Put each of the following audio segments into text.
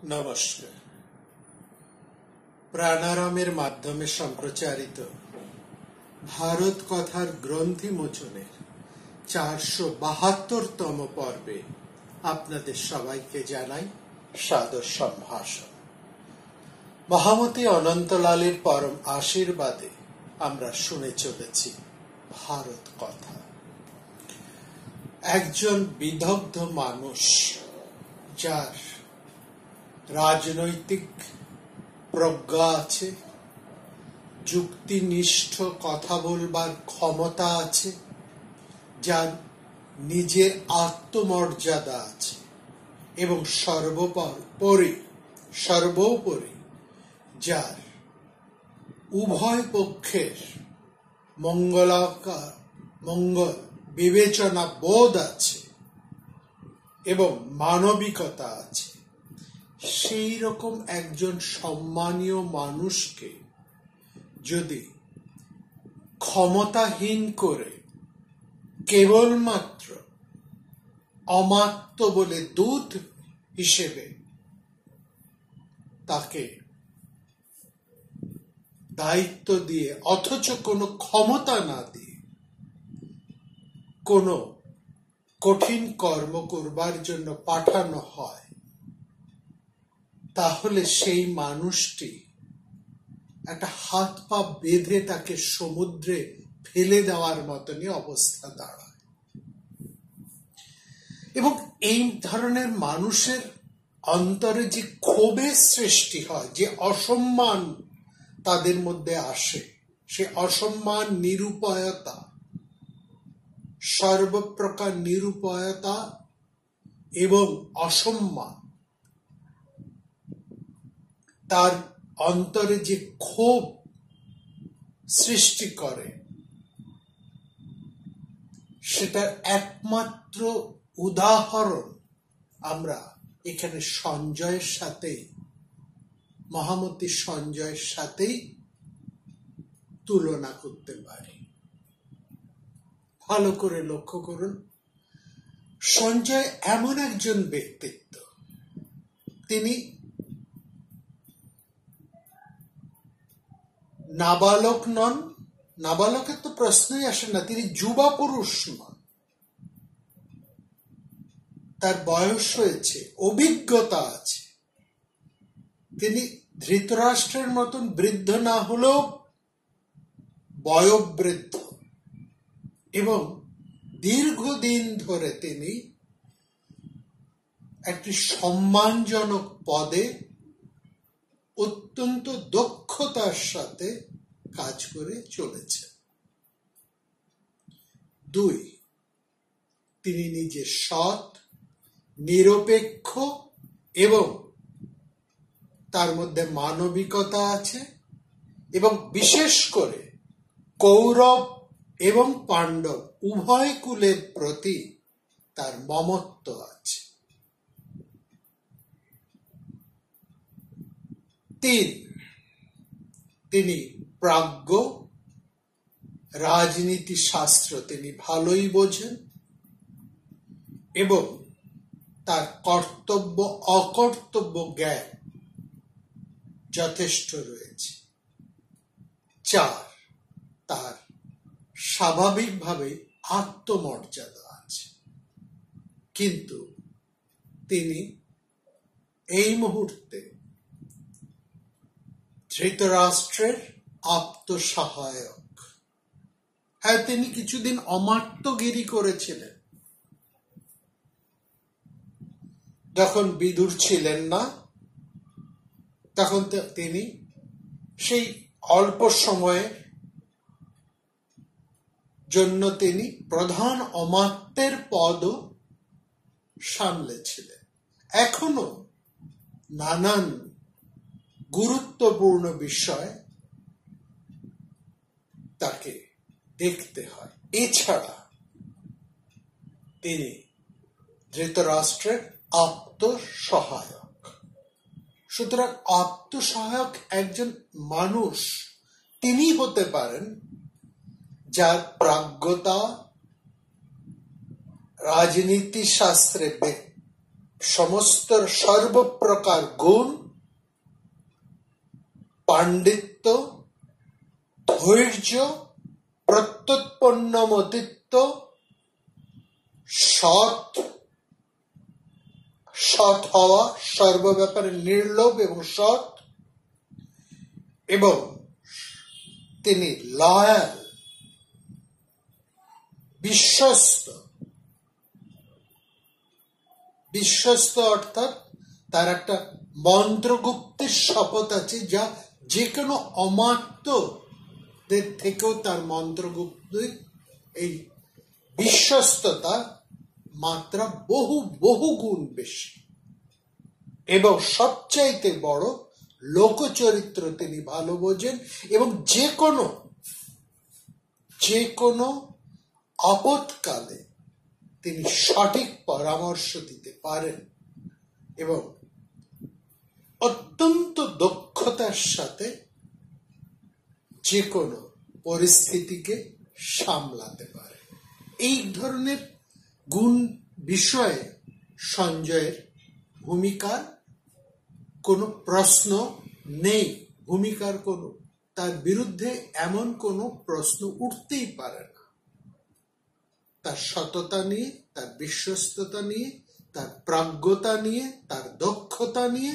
নমস্কার। প্রাণারামের মাধ্যমে সম্প্রচারিত ভারত কথার গ্রন্থি মোচনের 472তম পর্বে আপনাদের সবাইকে জানাই সাদর সম্ভাষণ। মহামতি অনন্তলালের পরম আশীর্বাদে আমরা শুনে চলেছি ভারত কথা। একজন বিদগ্ধ মানুষ, যার রাজনৈতিক প্রজ্ঞা আছে, যুক্তিনিষ্ঠ কথা বলবার ক্ষমতা আছে, যার নিজের আত্মমর্যাদা আছে এবং সর্বোপরি যার উভয় পক্ষের মঙ্গল বিবেচনা বোধ আছে এবং মানবিকতা আছে, সেই রকম একজন সম্মানীয় মানুষকে যদি ক্ষমতাহীন করে কেবলমাত্র অমাত্য বলে দূত হিসেবে তাকে দায়িত্ব দিয়ে, অথচ কোনো ক্ষমতা না দিয়ে কোনো কঠিন কর্ম করবার জন্য পাঠানো হয়, তাহলে সেই মানুষটি একটা হাত পা বেঁধে তাকে সমুদ্রে ফেলে দেওয়ার মতনই অবস্থা দাঁড়ায়। এবং এই ধরনের মানুষের অন্তরে যে ক্ষোভের সৃষ্টি হয়, যে অসম্মান তাদের মধ্যে আসে, সে অসম্মান, নিরুপায়তা, সর্বপ্রকার নিরুপায়তা এবং অসম্মান, তার অন্তরে যে ক্ষোভ সৃষ্টি করে, সেটার একমাত্র উদাহরণ আমরা এখানে মহামতি সঞ্জয়ের সাথেই তুলনা করতে পারি। ভালো করে লক্ষ্য করুন, সঞ্জয় এমন একজন ব্যক্তিত্ব, তিনি নাবালক নন, নাবালকের তো প্রশ্নই আসে না, তিনি যুবা পুরুষ নন, তার বয়স হয়েছে, অভিজ্ঞতা আছে, তিনি ধৃতরাষ্ট্রের মতন বৃদ্ধ না হলেও বয়োবৃদ্ধ, এবং দীর্ঘদিন ধরে তিনি একটি সম্মানজনক পদে অত্যন্ত দক্ষতার সাথে কাজ করে চলেছে। 2, তিনি নিজে সৎ, নিরপেক্ষ এবং তার মধ্যে মানবিকতা আছে, এবং বিশেষ করে কৌরব এবং পাণ্ডব উভয় কুলের প্রতি তার মমত্ব আছে। 3, তিনি প্রাজ্ঞ, রাজনীতি শাস্ত্র তিনি ভালোই বোঝেন এবং তার কর্তব্য অকর্তব্য জ্ঞান যথেষ্ট রয়েছে। 4, তার স্বাভাবিকভাবে আত্মমর্যাদা আছে, কিন্তু তিনি এই মুহূর্তে ধৃতরাষ্ট্রের আপ্তসহায়ক। হ্যাঁ, তিনি কিছুদিন অমাত্যগিরি করেছিলেন, যখন বিদুর ছিলেন না, তখন তিনি সেই অল্প সময়ের জন্য তিনি প্রধান অমাত্যের পদও সামলেছিলেন। এখনো নানান গুরুত্বপূর্ণ বিষয় তাকে দেখতে হয়। এছাড়া তিনি ধৃতরাষ্ট্রের আত্মসহায়ক। সুতরাং আত্মসহায়ক একজন মানুষ তিনি হতে পারেন যার প্রাজ্ঞতা, রাজনীতি শাস্ত্রে সমস্ত সর্বপ্রকার গুণ, পাণ্ডিত্য, ধৈর্য, প্রত্যুৎপন্নমতিত্ব, সৎ হওয়া, সর্বব্যাপারে নির্লোভ এবং সৎ, এবং তিনি লয়াল, বিশ্বস্ত অর্থাৎ তার একটা মন্ত্রগুপ্তের শপথ আছে, যা যে কোনো অমাত্যদের থেকেও তার মন্ত্রগুপ্তের এই বিশ্বস্ততা মাত্রা বহু গুণ বেশি। এবং সবচাইতে বড়, লোকচরিত্র তিনি ভালো বোঝেন এবং যে কোনো আপৎকালে তিনি সঠিক পরামর্শ দিতে পারেন এবং অত্যন্ত দক্ষতার সাথে যে কোনো পরিস্থিতিকে সামলাতে পারে। এই ধরনের গুণ বিষয়ে সঞ্জয়ের ভূমিকার কোনো প্রশ্ন নেই, তার বিরুদ্ধে এমন কোনো প্রশ্ন উঠতেই পারে না। তার সততা নিয়ে, তার বিশ্বস্ততা নিয়ে, তার প্রাজ্ঞতা নিয়ে, তার দক্ষতা নিয়ে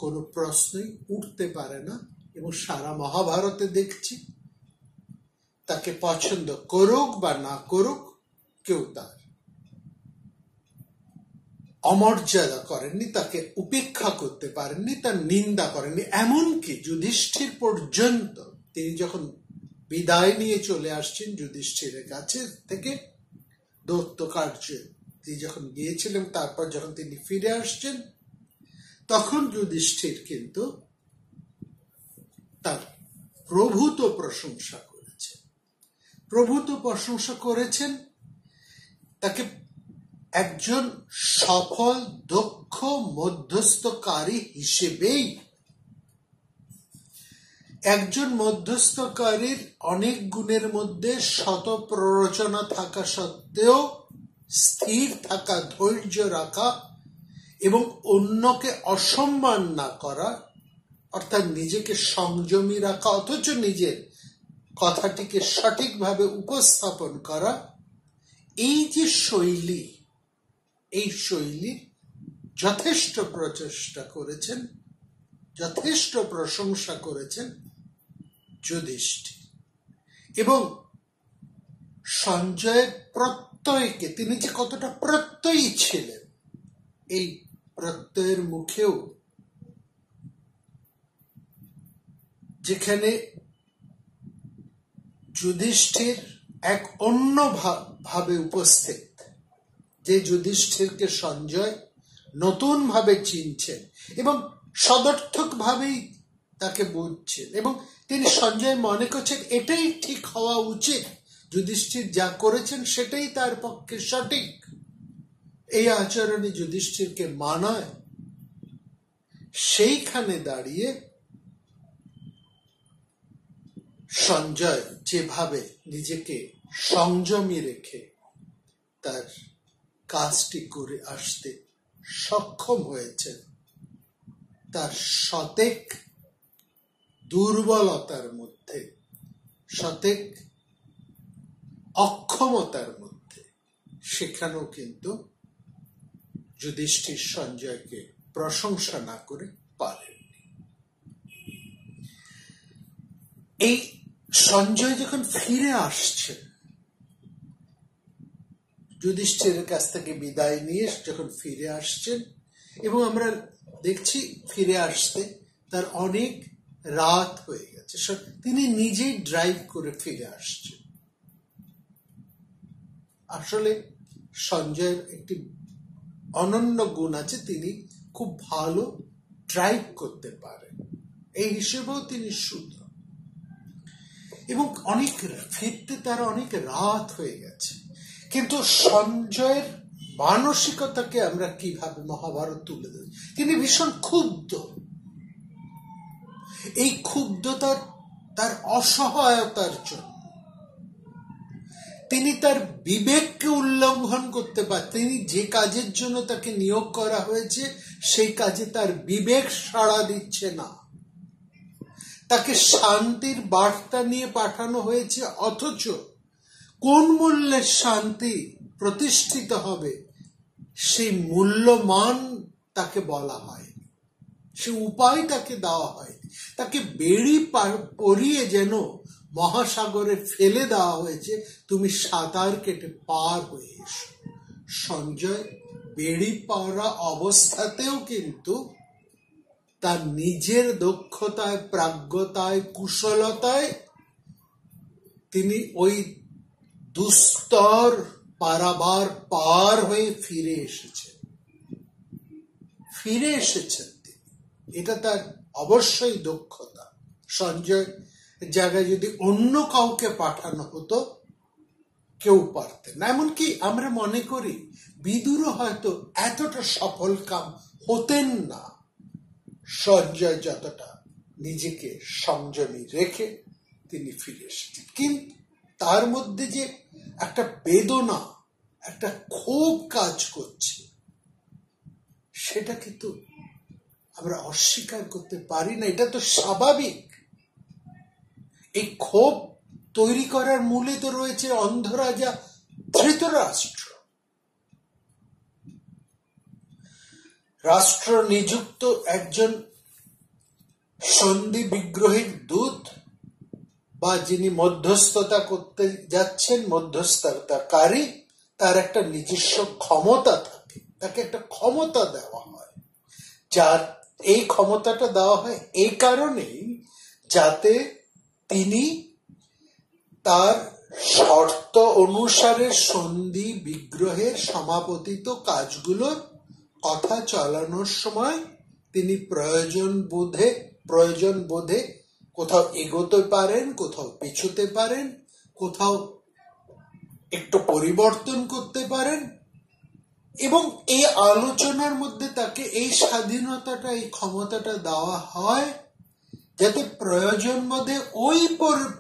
কোনো প্রশ্নই উঠতে পারে না। এবং সারা মহাভারতে দেখছি, তাকে পছন্দ করুক বা না করুক, কেউ তার অমর্যাদা করেননি, তাকে উপেক্ষা করতে পারেননি, তার নিন্দা করেননি। এমনকি যুধিষ্ঠির পর্যন্ত, তিনি যখন বিদায় নিয়ে চলে আসছেন যুধিষ্ঠিরের কাছে থেকে দৈত্য কার্যে তিনি যখন গিয়েছিলেন, তারপর যখন তিনি ফিরে আসছেন, তখন যুধিষ্ঠির কিন্তু তার প্রভূত প্রশংসা করেছেন। তাকে একজন সফল দক্ষ মধ্যস্থকারী হিসেবেই, একজন মধ্যস্থকারীর অনেক গুণের মধ্যে শত প্ররোচনা থাকা সত্ত্বেও স্থির থাকা, ধৈর্য রাখা এবং অন্যকে অসম্মান না করা, অর্থাৎ নিজেকে সংযমী রাখা অথচ নিজের কথাটিকে সঠিকভাবে উপস্থাপন করা, এই যে শৈলী, এই শৈলীর যথেষ্ট প্রচেষ্টা করেছেন, যথেষ্ট প্রশংসা করেছেন যুধিষ্ঠির। এবং সঞ্জয়ের প্রত্যয়কে, তিনি যে কতটা প্রত্যয়ী ছিলেন, এই প্রত্যয়ের মুখেও, যেখানে যুধিষ্ঠির এক অন্য ভাবে উপস্থিত, যে যুধিষ্ঠিরকে সঞ্জয় নতুন ভাবে চিনছেন এবং সদর্থক ভাবেই তাকে বুঝছেন, এবং তিনি সঞ্জয় মনে করছেন এটাই ঠিক হওয়া উচিত, যুধিষ্ঠির যা করেছেন সেটাই তার পক্ষে সঠিক, এই আচরণে যুধিষ্ঠিরকে মানায়। সেইখানে দাঁড়িয়ে সঞ্জয় যেভাবে নিজেকে সংযমী রেখে তার কাজটি করে আসতে সক্ষম হয়েছেন, তার শতেক দুর্বলতার মধ্যে, শতেক অক্ষমতার মধ্যে, সেখানেও কিন্তু যুধিষ্ঠির সঞ্জয়কে প্রশংসা না করে পারেননি। এই সঞ্জয় যখন ফিরে আসছেন, যুধিষ্ঠিরের কাছ থেকে বিদায় নিয়ে যখন ফিরে আসছেন, এবং আমরা দেখছি ফিরে আসতে তার অনেক রাত হয়ে গেছে, তিনি নিজেই ড্রাইভ করে ফিরে আসছেন। আসলে সঞ্জয়ের একটি অনন্য গুণ আছে, তিনি খুব ভালো ড্রাইভ করতে পারেন, এই হিসেবেও তিনি শুদ্ধ। এবং ফিরতে তার অনেক রাত হয়ে গেছে, কিন্তু সঞ্জয়ের মানসিকতাকে আমরা কিভাবে মহাভারত তুলে ধরি, তিনি ভীষণ ক্ষুব্ধ। এই ক্ষুব্ধতার, তার অসহায়তার জন্য তিনি তার বিবেককে উল্লঙ্ঘন করতে পারেন। তিনি যে কাজের জন্য তাকে নিয়োগ করা হয়েছে সেই কাজে তার বিবেক সাড়া দিচ্ছে না। তাকে শান্তির বার্তা নিয়ে পাঠানো হয়েছে, অথচ কোন মূল্যে শান্তি প্রতিষ্ঠিত হবে সেই মূল্যমান তাকে বলা হয়, সে উপায় তাকে দেওয়া হয়। তাকে বেড়ি পরিয়ে যেন মহাসাগরে ফেলে দেওয়া হয়েছে, তুমি সাঁতার কেটে পার হয়ে এসো। সঞ্জয় বেড়ি পরা অবস্থাতেও কিন্তু তার নিজের দক্ষতায়, প্রাজ্ঞতায়, কুশলতায় তিনি ওই দুস্তর পারাবার পার হয়ে ফিরে এসেছেন। এটা তার অবশ্যই দক্ষতা। সঞ্জয় জায়গায় যদি অন্য কাউকে পাঠানো হতো, কেউ পারতেন না। এমনকি আমরা মনে করি বিদুর হয়তো এতটা সফল কাম হতেন না, সঞ্জয় যতটা নিজেকে সংযমী রেখে তিনি ফিরে এসেছেন। কিন্তু তার মধ্যে যে একটা বেদনা, একটা ক্ষোভ কাজ করছে, সেটা কিন্তু আমরা অস্বীকার করতে পারি না। এটা তো স্বাভাবিক। এই ক্ষোভ তৈরি করার মূলে তো রয়েছে অন্ধরাজা ধৃতরাষ্ট্র। রাষ্ট্র নিযুক্ত একজন সন্ধি বিগ্রহের দূত বা যিনি মধ্যস্থতা করতে যাচ্ছেন, মধ্যস্থতাকারী, তার একটা নিজস্ব ক্ষমতা থাকে, তাকে একটা ক্ষমতা দেওয়া হয়। যার এই ক্ষমতাটা দেওয়া হয় এই কারণেই যাতে তিনি তার শর্ত অনুসারে সন্ধি বিগ্রহের সমাপতিত কাজগুলোর কথা চালানোর সময় তিনি প্রয়োজন বোধে কোথাও এগোতে পারেন, কোথাও পিছুতে পারেন, কোথাও একটু পরিবর্তন করতে পারেন। এবং এই আলোচনার মধ্যে তাকে এই স্বাধীনতাটা, এই ক্ষমতাটা দেওয়া হয় যাতে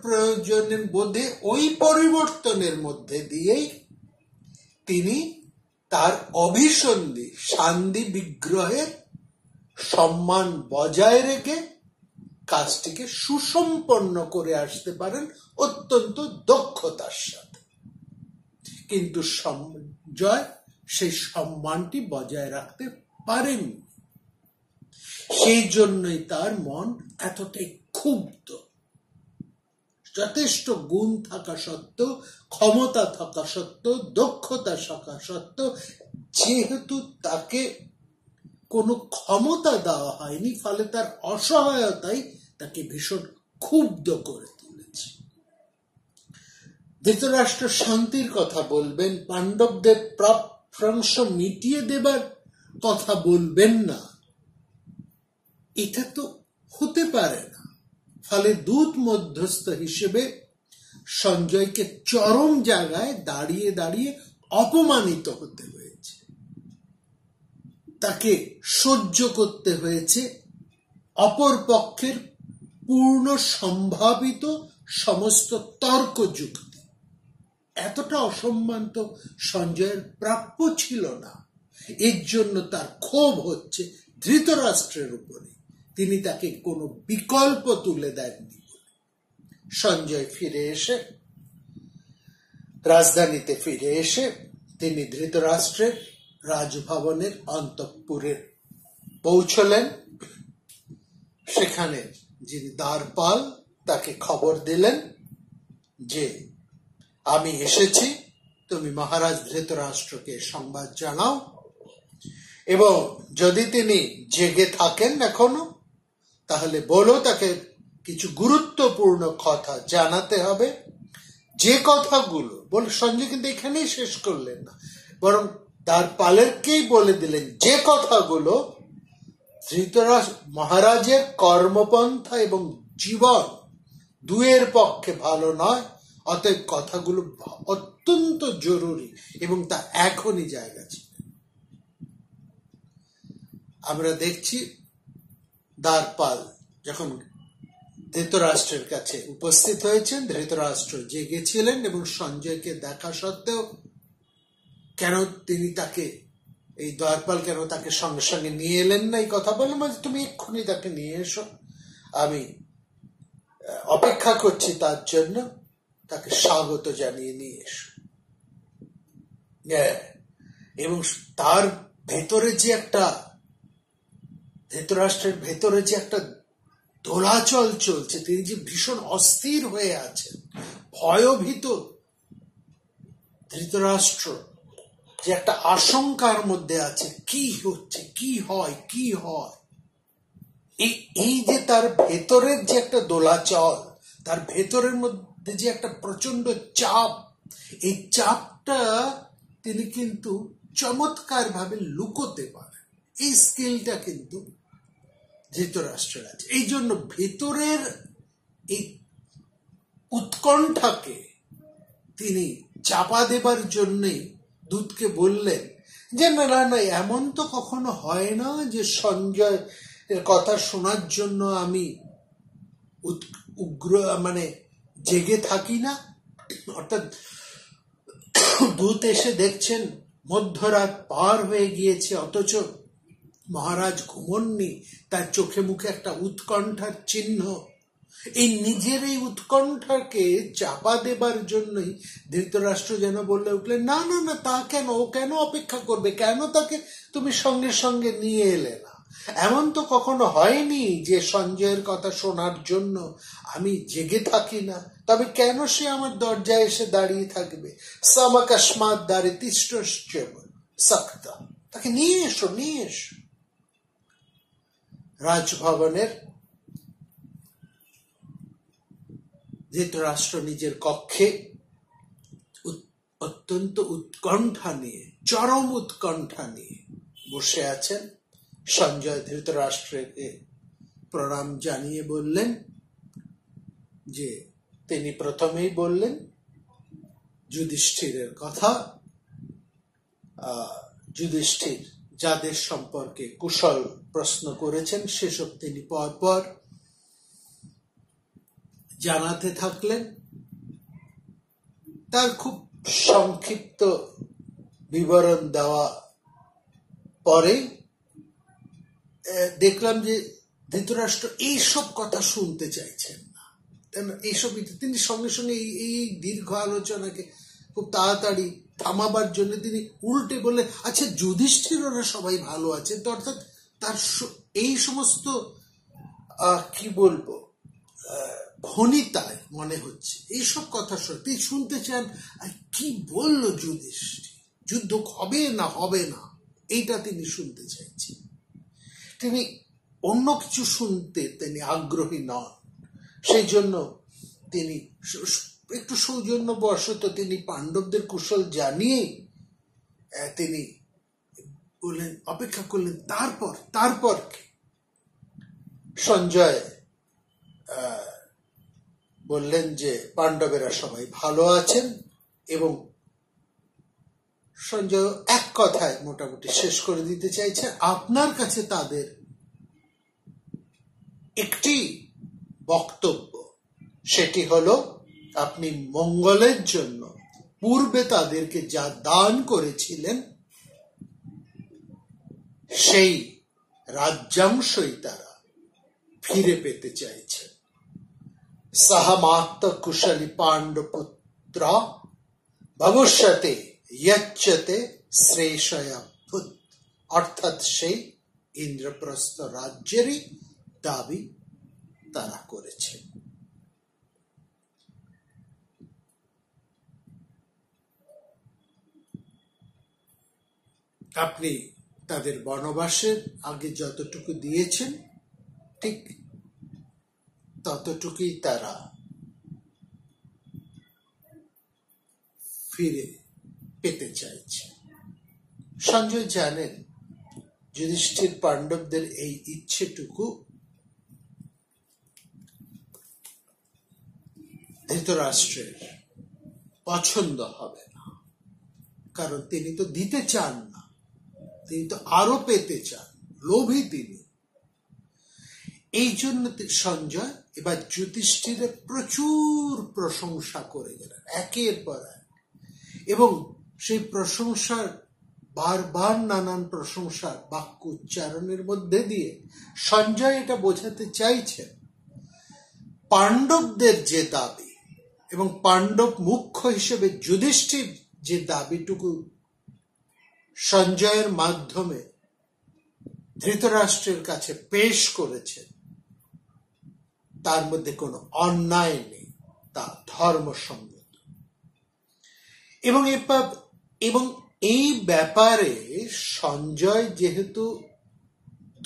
প্রয়োজনের বোধে ওই পরিবর্তনের মধ্যে দিয়েই তিনি তার অভিসন্ধি শান্তি বিগ্রহের সম্মান বজায় রেখে কাজটিকে সুসম্পন্ন করে আসতে পারেন অত্যন্ত দক্ষতার সাথে। কিন্তু সঞ্জয় সেই সম্মানটি বজায় রাখতে পারেননি। সেই জন্যই তার মন এতটাই ক্ষুব্ধ। যথেষ্ট গুণ থাকা সত্ত্বেও, ক্ষমতা থাকা সত্ত্বেও, দক্ষতা থাকা সত্ত্বেও, যেহেতু তাকে কোনো ক্ষমতা দেওয়া হয়নি, ফলে তার অসহায়তাই তাকে ভীষণ ক্ষুব্ধ করে তুলেছে। ধৃতরাষ্ট্র শান্তির কথা বলবেন, পাণ্ডবদের প্রাপ্তাংশ মিটিয়ে দেবার কথা বলবেন না, এটা তো হতে পারে না। ফলে দূত মধ্যস্থ হিসেবে সঞ্জয়কে চরম জায়গায় দাঁড়িয়ে দাঁড়িয়ে অপমানিত হতে হয়েছে। তাকে সহ্য করতে হয়েছে অপর পক্ষের পূর্ণ সম্ভাবিত সমস্ত তর্ক যুক্তি। এতটা অসম্মান তো সঞ্জয়ের প্রাপ্য ছিল না। এর জন্য তার ক্ষোভ হচ্ছে ধৃতরাষ্ট্রের উপরে। তিনি তাকে কোনো বিকল্প তুলে দেননি। সঞ্জয় রাজধানীতে ফিরে এসে তিনি ধৃতরাষ্ট্রের রাজভবনের অন্তঃপুরে পৌঁছলেন। সেখানে যিনি দ্বারপাল তাকে খবর দিলেন যে আমি এসেছি, তুমি মহারাজ ধৃতরাষ্ট্রকে সংবাদ জানাও, এবং যদি তিনি জেগে থাকেন এখনো তাহলে বলো তাকে কিছু গুরুত্বপূর্ণ কথা জানাতে হবে। যে কথাগুলো সঞ্জয় কিন্তু এখানেই শেষ করলেন না, বরং দ্বারপালেরকেই বলে দিলেন যে কথাগুলো ধৃতরাষ্ট্র মহারাজের কর্মপন্থা এবং জীবন দুয়ের পক্ষে ভালো নয়, অতএব কথাগুলো অত্যন্ত জরুরি এবং তা এখনই জায়গা ছিল। আমরা দেখছি দ্বারপাল যখন ধৃতরাষ্ট্রের কাছে উপস্থিত হয়েছেন। ধৃতরাষ্ট্র জেগেছিলেন এবং সঞ্জয়কে দেখা সত্ত্বেও কেন তিনি তাকে, এই দ্বারপাল কেন তাকে সঙ্গে সঙ্গে নিয়ে এলেন না, এই কথা বললাম যে তুমি এক্ষুনি তাকে নিয়ে এসো, আমি অপেক্ষা করছি তার জন্য, তাকে স্বাগত জানিয়ে নিয়ে এসো। এবং তার ভেতরে যে একটা, ধৃতরাষ্ট্রের ভেতরে যে একটা দোলাচল চলছে, তিনি যে ভীষণ অস্থির হয়ে আছেন, ভয়ভীত ধৃতরাষ্ট্র যে একটা আশঙ্কার মধ্যে আছে, কি হচ্ছে, কি হয়, কি হয়, এই যে তার ভেতরের যে একটা দোলাচল, তার ভেতরের মধ্যে যে একটা প্রচন্ড চাপ, এই চাপটা তিনি কিন্তু চমৎকার ভাবে লুকোতে পারেন। এই স্কিলটা কিন্তু ধৃতরাষ্ট্রের আছে। এই জন্য ভেতরের এই উৎকণ্ঠাকে তিনি চাপা দেবার জন্যই দূতকে বললেন যে না না না, এমন তো কখনো হয় না যে সঞ্জয় এর কথা শোনার জন্য আমি উগ্র মানে জেগে থাকি না। অর্থাৎ দূত এসে দেখছেন মধ্যরাত পার হয়ে গিয়েছে, অথচ মহারাজ ঘুমননি, তার চোখে মুখে একটা উৎকণ্ঠার চিহ্ন। এই নিজের এই উৎকণ্ঠাকে চাপা দেবার জন্যই ধৃতরাষ্ট্র যেন বলে উঠলেন না না না, তা কেন, ও কেন অপেক্ষা করবে, কেন তাকে তুমি সঙ্গে সঙ্গে নিয়ে এলে না? এমন তো কখনো হয়নি যে সঞ্জয়ের কথা শোনার জন্য আমি জেগে থাকি না, তবে কেন সে আমার দরজায় এসে দাঁড়িয়ে থাকবে? সামাকাশমাত দারিতিষ্ঠ সক্তা, তাকে নিয়ে এসো, নিয়ে এসো। রাজভবনের ধৃতরাষ্ট্র নিজের কক্ষে অত্যন্ত উৎকণ্ঠা নিয়ে, চরম উৎকণ্ঠা নিয়ে বসে আছেন। সঞ্জয় ধৃতরাষ্ট্রকে প্রণাম জানিয়ে বললেন যে, তিনি প্রথমেই বললেন যুধিষ্ঠিরের কথা। যুধিষ্ঠির যাদের সম্পর্কে কুশল প্রশ্ন করেছেন সেসব তিনি পরপর জানাতে থাকলেন। তার খুব সংক্ষিপ্ত বিবরণ দেওয়া পরে দেখলাম যে ধৃতরাষ্ট্র এইসব কথা শুনতে চাইছেন না। এইসব তিনি সঙ্গে সঙ্গে এই দীর্ঘ আলোচনাকে খুব তাড়াতাড়ি থামাবার জন্য তিনি উল্টে বলে, আচ্ছা যুধিষ্ঠির ওরা সবাই ভালো আছেন তো? অর্থাৎ তার এই সমস্ত কি বলবো ভনিতায় মনে হচ্ছে এইসব কথা তিনি শুনতে চান। আর কি বললো যুধিষ্ঠির, যুদ্ধ হবে না হবে না, এইটা তিনি শুনতে চাইছেন। তিনি অন্য কিছু শুনতে তিনি আগ্রহী নন। সেই জন্য তিনি একটু সৌজন্যবশত তিনি পাণ্ডবদের কুশল জানিয়ে তিনি বললেন, অপেক্ষা করলেন। তারপর সঞ্জয় বললেন যে পাণ্ডবেরা সবাই ভালো আছেন, এবং সঞ্জয় এক কথায় মোটামুটি শেষ করে দিতে চাইছে, আপনার কাছে তাদের একটি বক্তব্য, সেটি হলো আপনি মঙ্গলের জন্য পূর্বে তাদেরকে যা দান করেছিলেন সেই রাজ্যাংশই তারা ফিরে পেতে চাইছে। সাহামাত্ম কুশলী পাণ্ডপুত্র ভবিষ্যতে ইয়চ্যতে শ্রেষয়া ভূত, অর্থাৎ সেই ইন্দ্রপ্রস্থ রাজ্যেরই দাবি তারা করেছে। আপনি তাদের বনবাসের আগে যতটুকু দিয়েছেন ঠিক ততটুকুই তারা ফিরে পেতে চাইছে। সঞ্জয় জানেন যুধিষ্ঠির পাণ্ডবদের এই ইচ্ছেটুকু ধৃতরাষ্ট্রের পছন্দ হবে না, কারণ তিনি তো দিতে চান না, তিনি তো আরো পেতে চান, লোভী তিনি। এই জন্য সঞ্জয় এবার যুধিষ্ঠিরের প্রচুর প্রশংসা করে গেলেন একের পর এক, এবং সেই প্রশংসার বারবার নানান প্রশংসার বাক্য উচ্চারণের মধ্যে দিয়ে সঞ্জয় এটা বোঝাতে চাইছেন পাণ্ডবদের যে দাবি এবং পাণ্ডব মুখ্য হিসেবে যুধিষ্ঠির যে দাবিটুকু সঞ্জয়ের মাধ্যমে ধৃতরাষ্ট্রের কাছে পেশ করেছেন তার মধ্যে কোনো অন্যায় নেই, তা ধর্মসঙ্গত। এবং এই ব্যাপারে সঞ্জয় যেহেতু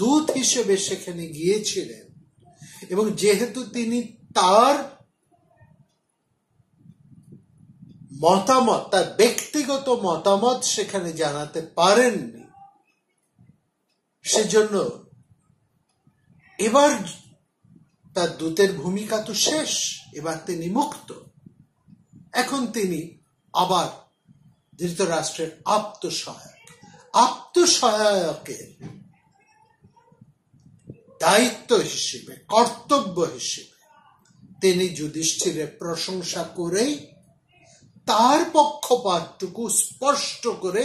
দূত হিসেবে সেখানে গিয়েছিলেন এবং যেহেতু তিনি তার মতামত, তার ব্যক্তিগত মতামত সেখানে জানাতে পারেননি, সেজন্য এবার তার দূতের ভূমিকা তো শেষ, এবার তিনি মুক্ত। এখন তিনি আবার ধৃতরাষ্ট্রের আপ্তসহায়কের দায়িত্ব হিসেবে, কর্তব্য হিসেবে তিনি যুধিষ্ঠিরের প্রশংসা করেই তার পক্ষপাতটুকু স্পষ্ট করে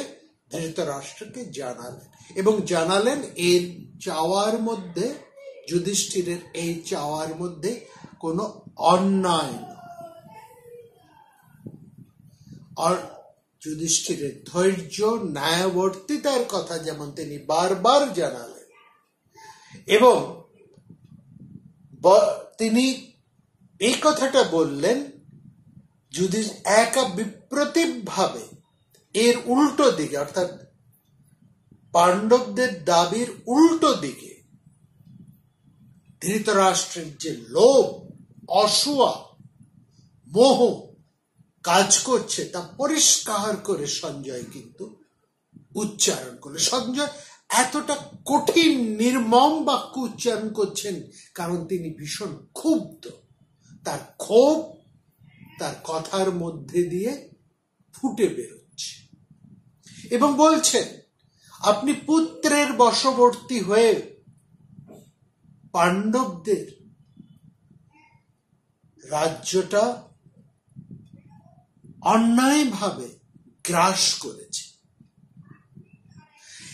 ধৃতরাষ্ট্রকে জানালেন, এবং জানালেন এর চাওয়ার মধ্যে, যুধিষ্ঠিরের এই চাওয়ার মধ্যে কোনো অন্যায় নয়। আর যুধিষ্ঠিরের ধৈর্য, ন্যায়বর্তিতার কথা যেমন তিনি বারবার জানালেন, এবং তিনি এই কথাটা বললেন যদি একা বিপ্রতীপ ভাবে এর উল্টো দিকে, অর্থাৎ পাণ্ডবদের দাবির উল্টো দিকে ধৃতরাষ্ট্রের যে লোভ, অসূয়া, মোহ কাজ করছে তা পরিষ্কার করে সঞ্জয় কিন্তু উচ্চারণ করলে। সঞ্জয় এতটা কঠিন নির্মম বাক্য উচ্চারণ করছেন কারণ তিনি ভীষণ ক্ষুব্ধ, তার ক্ষোভ তার কথার মধ্যে দিয়ে ফুটে বেরোচ্ছে, এবং বলছেন আপনি পুত্রের বশবর্তী হয়ে পাণ্ডবদের রাজ্যটা অন্যায়ভাবে গ্রাস করেছে।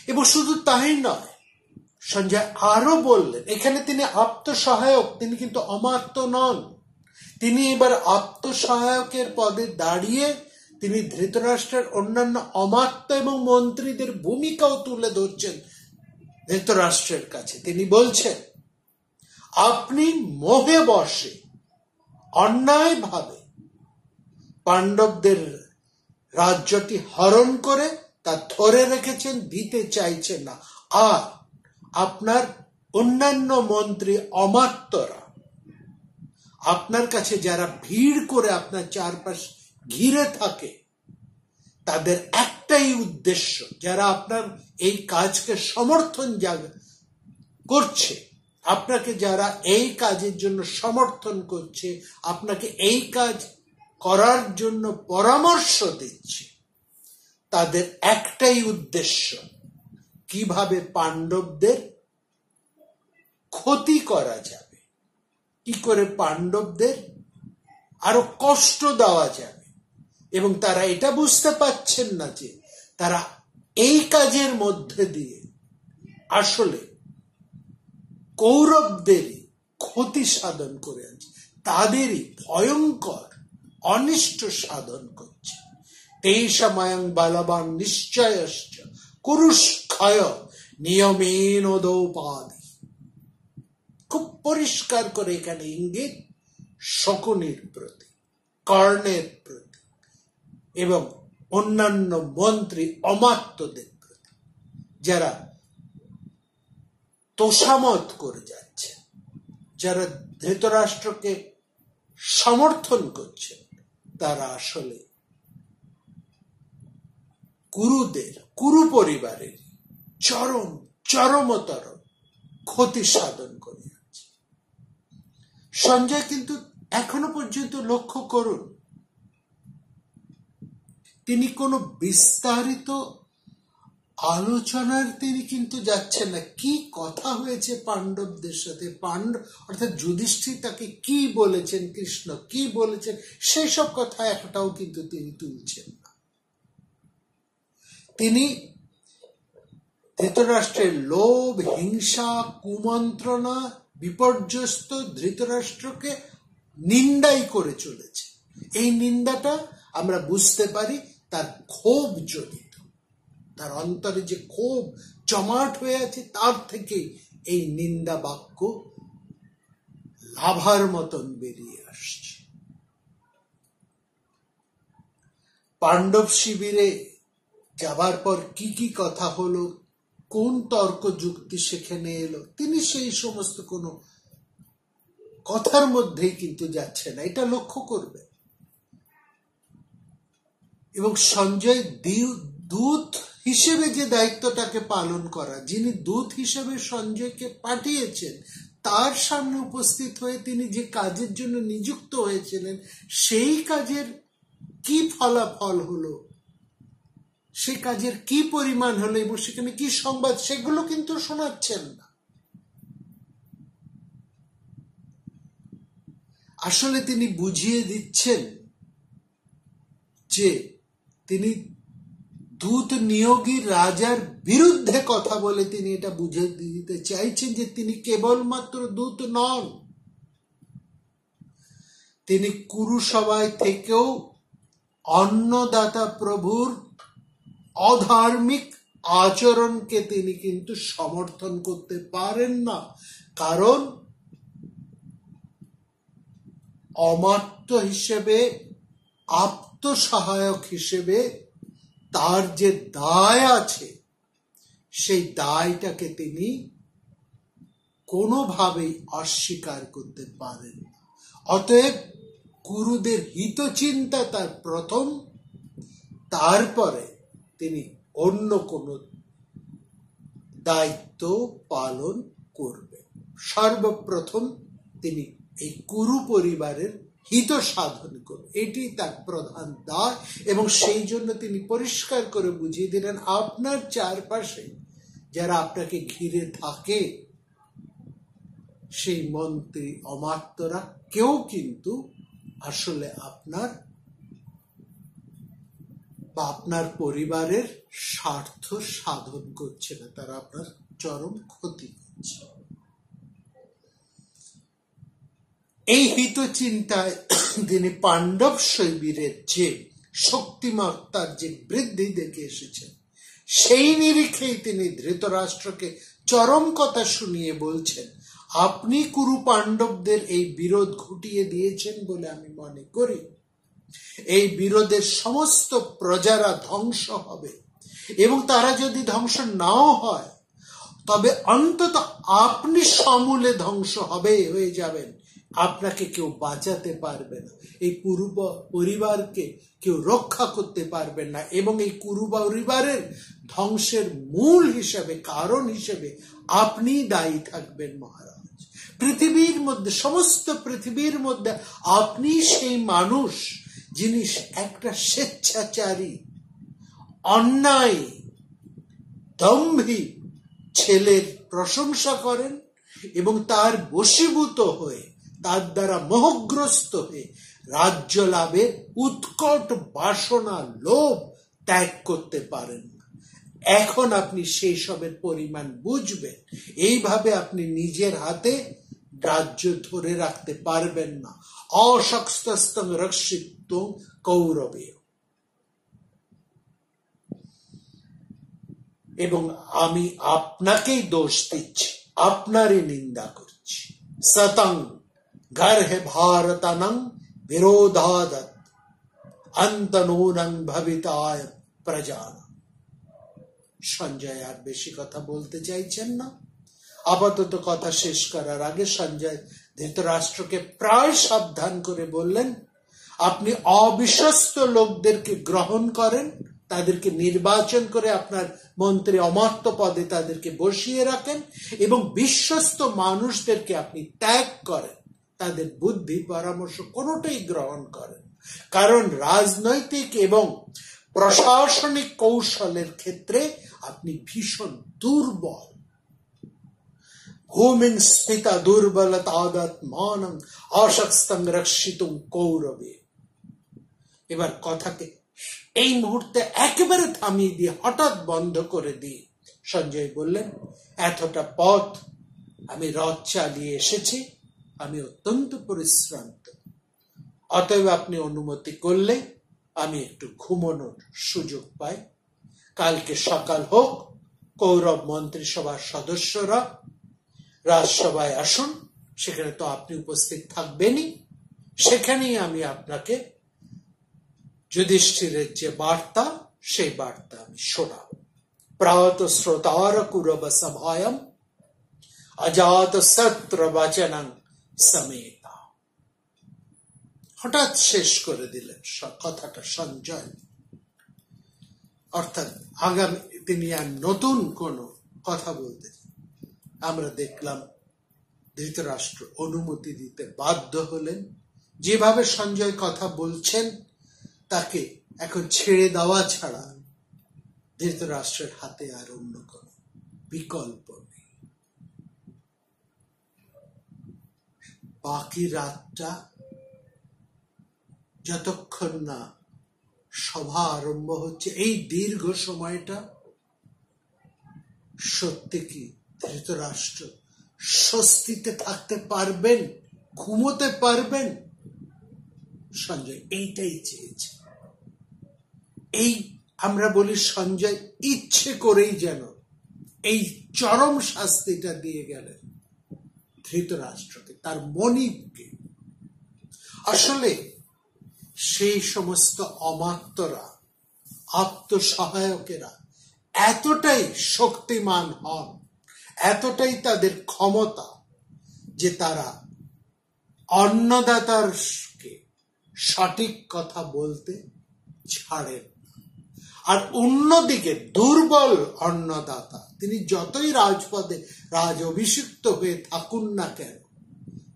এবং শুধু তাই নয়, সঞ্জয় আরো বললেন, এখানে তিনি আত্মসহায়ক, তিনি কিন্তু অমাত্য নন। তিনি এবার আত্মসহায়কের পদে দাঁড়িয়ে তিনি ধৃতরাষ্ট্রের অন্যান্য অমাত্য এবং মন্ত্রীদের ভূমিকাও তুলে ধরছেন ধৃতরাষ্ট্রের কাছে। তিনি বলছেন আপনি মোহে বশে অন্যায়ভাবে পাণ্ডবদের রাজ্যটি হরণ করে তা ধরে রেখেছেন, দিতে চাইছেন না। আর আপনার অন্যান্য মন্ত্রী অমাত্যরা, আপনার কাছে যারা ভিড় করে আপনার চারপাশ ঘিরে থাকে, তাদের একটাই উদ্দেশ্য, যারা আপনার এই কাজকে সমর্থন করছে, আপনাকে যারা এই কাজের জন্য সমর্থন করছে, আপনাকে এই কাজ করার জন্য পরামর্শ দিচ্ছে, তাদের একটাই উদ্দেশ্য কিভাবে পাণ্ডবদের ক্ষতি করা যাবে, কি করে পাণ্ডবদের আরো কষ্ট দেওয়া যাবে। এবং তারা এটা বুঝতে পারছেন না যে তারা এই কাজের মধ্যে দিয়ে আসলে কৌরবদেরই ক্ষতি সাধন করে আছে, তাদেরই ভয়ঙ্কর অনিষ্ট সাধন করছে। তেষাময়ং বলবান নিশ্চয়শ্চ কুরুষ্ক্ষয় নিয়মেন দৌপাদি। খুব পরিষ্কার করে এখানে ইঙ্গিত শকুনির প্রতি, কর্ণের প্রতি এবং অন্যান্য মন্ত্রী অমাত্যদের প্রতি, যারা তোষামত করে যাচ্ছে, যারা ধৃতরাষ্ট্রকে সমর্থন করছে, তারা আসলে কুরু পরিবারের চরমতর ক্ষতি সাধন করে যাচ্ছে। সঞ্জয় কিন্তু এখনো পর্যন্ত লক্ষ্য করুন, তিনি কোনো বিস্তারিত আলোচনার তিনি কিন্তু যাচ্ছেন না। কি কথা হয়েছে পাণ্ডবদের সাথে, অর্থাৎ যুধিষ্ঠির তাকে কি বলেছেন, কৃষ্ণ কি বলেছেন, সেই সব কথা একটাও কিন্তু তিনি তুলছেন না। তিনি ধৃতরাষ্ট্রের লোভ, হিংসা, কুমন্ত্রণা, বিপর্যস্ত ধৃতরাষ্ট্রকে নিন্দাই করে চলেছে। এই নিন্দাটা আমরা বুঝতে পারি তার ক্ষোভ জনিত, তার অন্তরে যে ক্ষোভ জমাট হয়ে আছে তার থেকে এই নিন্দা বাক্য লাভার মতন বেরিয়ে আসছে। পাণ্ডব শিবিরে যাবার পর কি কি কথা হলো, কোন তর্ক যুক্তি সেখানে এলো, তিনি সেই সমস্ত কোনো কথার মধ্যেই কিন্তু যাচ্ছে না, এটা লক্ষ্য করবে। এবং সঞ্জয় দূত হিসেবে যে দায়িত্বটাকে পালন করা, যিনি দূত হিসেবে সঞ্জয়কে পাঠিয়েছেন, তার সামনে উপস্থিত হয়ে তিনি যে কাজের জন্য নিযুক্ত হয়েছিলেন সেই কাজের কি ফলাফল হলো, সে কাজের কি পরিমাণ হলো এবং সেখানে কি সংবাদ, সেগুলো কিন্তু শোনাচ্ছেন না। আসলে তিনি বুঝিয়ে দিচ্ছেন যে তিনি দূত নিয়োগী রাজার বিরুদ্ধে কথা বলে তিনি এটা বুঝিয়ে দিতে চাইছেন যে তিনি কেবলমাত্র দূত নন, তিনি কুরুসভায় থেকেও অন্নদাতা প্রভুর অধার্মিক আচরণকে তিনি কিন্তু সমর্থন করতে পারেন না। কারণ অমাত্য হিসেবে, আত্মসহায়ক হিসেবে তার যে দায় আছে, সেই দায়টাকে তিনি কোনোভাবেই অস্বীকার করতে পারেন না। অতএব কুরুদের হিতচিন্তা তার প্রথম, তারপরে তিনি অন্য কোনো দায়িত্ব পালন করবেন। সর্বপ্রথম তিনি এই কুরু পরিবারের হিত সাধন করবেন, এটি তার প্রধান দায়। এবং সেই জন্য তিনি পরিষ্কার করে বুঝিয়ে দিলেন, আপনার চারপাশে যারা আপনাকে ঘিরে থাকে, সেই মন্ত্রী অমাত্যরা কেউ কিন্তু আসলে আপনার বা আপনার পরিবারের স্বার্থ সাধন করছে না, তারা আপনার চরম ক্ষতি করছে। এই হিত চিন্তায় তিনি পাণ্ডব শিবিরের যে শক্তিমত্তার যে বৃদ্ধি দেখে এসেছেন, সেই নিরিখেই তিনি ধৃতরাষ্ট্রকে চরম কথা শুনিয়ে বলছেন, আপনি কুরু পাণ্ডবদের এই বিরোধ ঘটিয়ে দিয়েছেন বলে আমি মনে করি। এই বিরোধের সমস্ত প্রজারা ধ্বংস হবে, এবং তারা যদি ধ্বংস নাও হয় তবে অন্তত আপনি সমূলে ধ্বংস হয়ে যাবেন, আপনাকে কেউ বাঁচাতে পারবে না, এই কুরু পরিবারকে কেউ রক্ষা করতে পারবেন না। এবং এই কুরু পরিবারের ধ্বংসের মূল হিসেবে, কারণ হিসেবে আপনি দায়ী থাকবেন মহারাজ। পৃথিবীর মধ্যে, সমস্ত পৃথিবীর মধ্যে আপনি সেই মানুষ যিনি একটা স্বেচ্ছাচারী, অন্যায়, দম্ভী ছেলের প্রশংসা করেন এবং তার বশীভূত হয়ে, তার দ্বারা মোহগ্রস্ত হয়ে রাজ্য লাভের উৎকট বাসনা, লোভ ত্যাগ করতে পারেন না। এখন আপনি সেই সবের পরিমাণ বুঝবেন। এইভাবে আপনি নিজের হাতে রাজ্য ধরে রাখতে পারবেন না। অশক্তস্তং রক্ষিতুং কৌরবে। এবং আমি আপনাকেই দোষ দিচ্ছি, আপনারই নিন্দা করছি। সতং গর্হে ভারতনং বিরোধাদত অন্তনূনং ভবিতায় প্রজান। সঞ্জয় আর বেশি কথা বলতে চাইছেন না। আপাতত কথা শেষ করার আগে সঞ্জয় ধৃতরাষ্ট্রকে প্রায় সাবধান করে বললেন, আপনি অবিশ্বস্ত লোকদেরকে গ্রহণ করেন, তাদেরকে নির্বাচন করে আপনার মন্ত্রী অমাত্য পদে তাদেরকে বসিয়ে রাখেন, এবং বিশ্বস্ত মানুষদেরকে আপনি ত্যাগ করেন, তাদের বুদ্ধি পরামর্শ কোনোটাই গ্রহণ করেন। কারণ রাজনৈতিক এবং প্রশাসনিক কৌশলের ক্ষেত্রে আপনি ভীষণ দুর্বল। ভূমিং স্ফীতা দুর্বলতাদাত্মানং অশক্তং রক্ষিতুং কৌরবে। এবার কথাকে এই মুহূর্তে একেবারে থামিয়ে দিয়ে হঠাৎ বন্ধ করে দিয়ে সঞ্জয় বললেন, এতটা পথ আমি রথ চালিয়ে এসেছি, আমি অত্যন্ত পরিশ্রান্ত, অতএব আপনি অনুমতি করলে আমি একটু ঘুমানোর সুযোগ পাই। কালকে সকাল হোক, কৌরব মন্ত্রিসভার সদস্যরা রাজসভায় আসুন, সেখানে তো আপনি উপস্থিত থাকবেনই, সেখানেই আমি আপনাকে যুধিষ্ঠিরের যে বার্তা, সেই বার্তা আমি শোনাব। প্রাত শ্রোতার কুরব সভায়ম অজাত সত্র বচনং সমেতা। হঠাৎ শেষ করে দিলেন কথাটা সঞ্জয়। অর্থাৎ আগামী তিনি আর নতুন কোন কথা বলতে, আমরা দেখলাম ধৃতরাষ্ট্র অনুমতি দিতে বাধ্য হলেন। যেভাবে সঞ্জয় কথা বলছেন তাকে এখন ছেড়ে দেওয়া ছাড়া ধৃতরাষ্ট্রের হাতে আর অন্য কোন বিকল্প নেই। বাকি রাতটা যতক্ষণ না সভা আরম্ভ হচ্ছে, এই দীর্ঘ সময়টা সত্যি কি ধৃতরাষ্ট্র স্বস্তিতে থাকতে পারবেন, ঘুমোতে পারবেন? সঞ্জয় এইটাই চেয়েছে। এই আমরা বলি সঞ্জয় ইচ্ছে করেই যেন এই চরম শাস্তিটা দিয়ে গেলেন ধৃতরাষ্ট্রকে, তার মনিবকে। আসলে সেই সমস্ত অমাত্যরা, আত্মসহায়কেরা এতটাই শক্তিমান হন, এতটাই তাদের ক্ষমতা যে তারা অন্নদাতারকে সঠিক কথা বলতে ছাড়েন। আর অন্যদিকে দুর্বল অন্নদাতা, তিনি যতই রাজপদে রাজ অভিষিক্ত হয়ে থাকুন না কেন,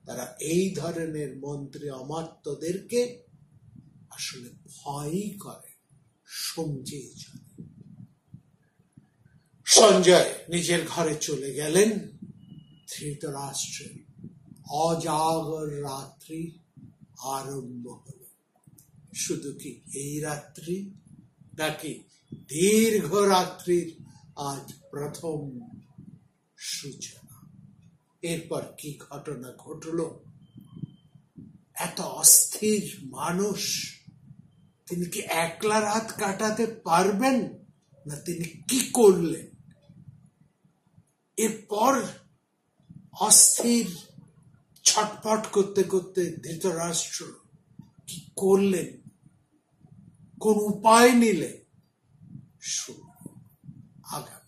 তারা এই ধরনের মন্ত্রী অমাত্যদেরকে আসলে ভয়ই করে, সমঝেই চলে। সঞ্জয় নিজের ঘরে চলে গেলেন। ধৃতরাষ্ট্রের অজাগর রাত্রি আরম্ভ হল। শুধু কি এই রাত্রি, নাকি দীর্ঘ রাত্রির আজ প্রথম সূচনা? এরপর কি ঘটনা ঘটল? এত অস্থির মানুষ, তিনি কি একলা রাত কাটাতে পারবেন, না তিনি কি করলেন? এরপর অস্থির ছটফট করতে করতে ধৃতরাষ্ট্র কি করলেন, কোন উপায় নিলে আগামী